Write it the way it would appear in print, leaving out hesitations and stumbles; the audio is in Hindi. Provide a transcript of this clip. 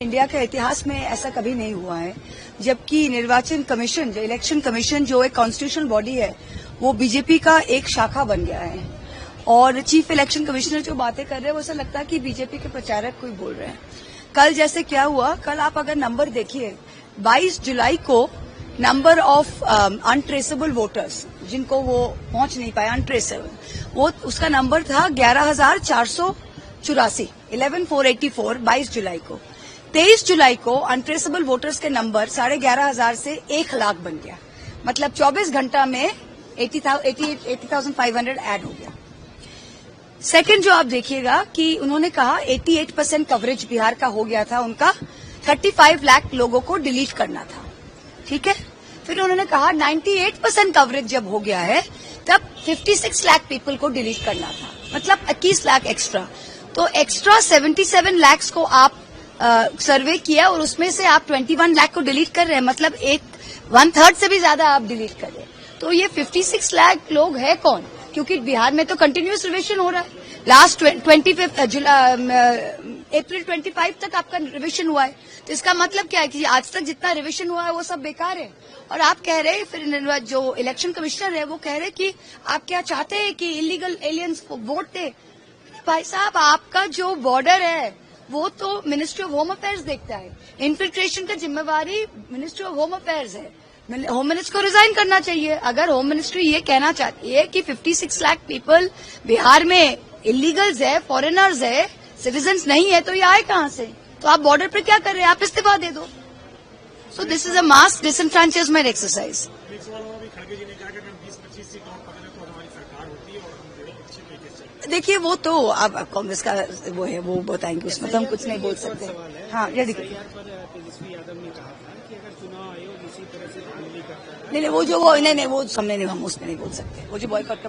इंडिया के इतिहास में ऐसा कभी नहीं हुआ है, जबकि निर्वाचन कमीशन, जो इलेक्शन कमीशन जो एक कॉन्स्टिट्यूशनल बॉडी है, वो बीजेपी का एक शाखा बन गया है। और चीफ इलेक्शन कमिश्नर जो बातें कर रहे हैं वो ऐसा लगता है कि बीजेपी के प्रचारक कोई बोल रहे हैं। कल जैसे क्या हुआ, कल आप अगर नंबर देखिए, 22 जुलाई को नंबर ऑफ अनट्रेसेबल वोटर्स, जिनको वो पहुंच नहीं पाए, अनट्रेसेबल, वो उसका नंबर था 11,484, 11,484, 22 जुलाई को। 23 जुलाई को अनट्रेसेबल वोटर्स के नंबर 11,500 से 1 लाख बन गया। मतलब 24 घंटा में 80,500 ऐड हो गया। सेकंड जो आप देखिएगा कि उन्होंने कहा 88% कवरेज बिहार का हो गया था, उनका 35 लाख लोगों को डिलीट करना था, ठीक है। फिर उन्होंने कहा 98% कवरेज जब हो गया है तब 56 लाख पीपल को डिलीट करना था, मतलब 21 लाख एक्स्ट्रा। तो एक्स्ट्रा 77 लाख को आप सर्वे किया और उसमें से आप 21 लाख को डिलीट कर रहे हैं, मतलब 1/3 से भी ज्यादा आप डिलीट कर रहे हैं। तो ये 56 लाख लोग है कौन? क्योंकि बिहार में तो कंटिन्यूस रिविजन हो रहा है। लास्ट 25 अप्रैल 25 तक आपका रिविजन हुआ है। तो इसका मतलब क्या है कि आज तक जितना रिविजन हुआ है वो सब बेकार है। और आप कह रहे हैं, फिर जो इलेक्शन कमिश्नर है वो कह रहे कि आप क्या चाहते हैं कि इलीगल एलियंस को वोट दे। भाई साहब, आपका जो बॉर्डर है वो तो मिनिस्ट्री ऑफ होम अफेयर्स देखता है। इन्फिल्ट्रेशन का जिम्मेवारी मिनिस्ट्री ऑफ होम अफेयर्स है। होम मिनिस्टर को रिजाइन करना चाहिए। अगर होम मिनिस्ट्री ये कहना चाहती है कि 56 लाख पीपल बिहार में इलीगल्स है, फॉरेनर्स है, सिटीजन्स नहीं है, तो ये आए कहां से? तो आप बॉर्डर पर क्या कर रहे हैं? आप इस्तीफा दे दो। So this is a mass disenfranchisement exercise. देखिए, वो तो अब कांग्रेस का वो है, वो बताएंगे, उसमें तो हम कुछ नहीं बोल सकते। हाँ, ये देखिए, नहीं, वो जो वो नहीं, वो सामने नहीं, हम उसमें नहीं बोल सकते। वो जो बॉयकॉट का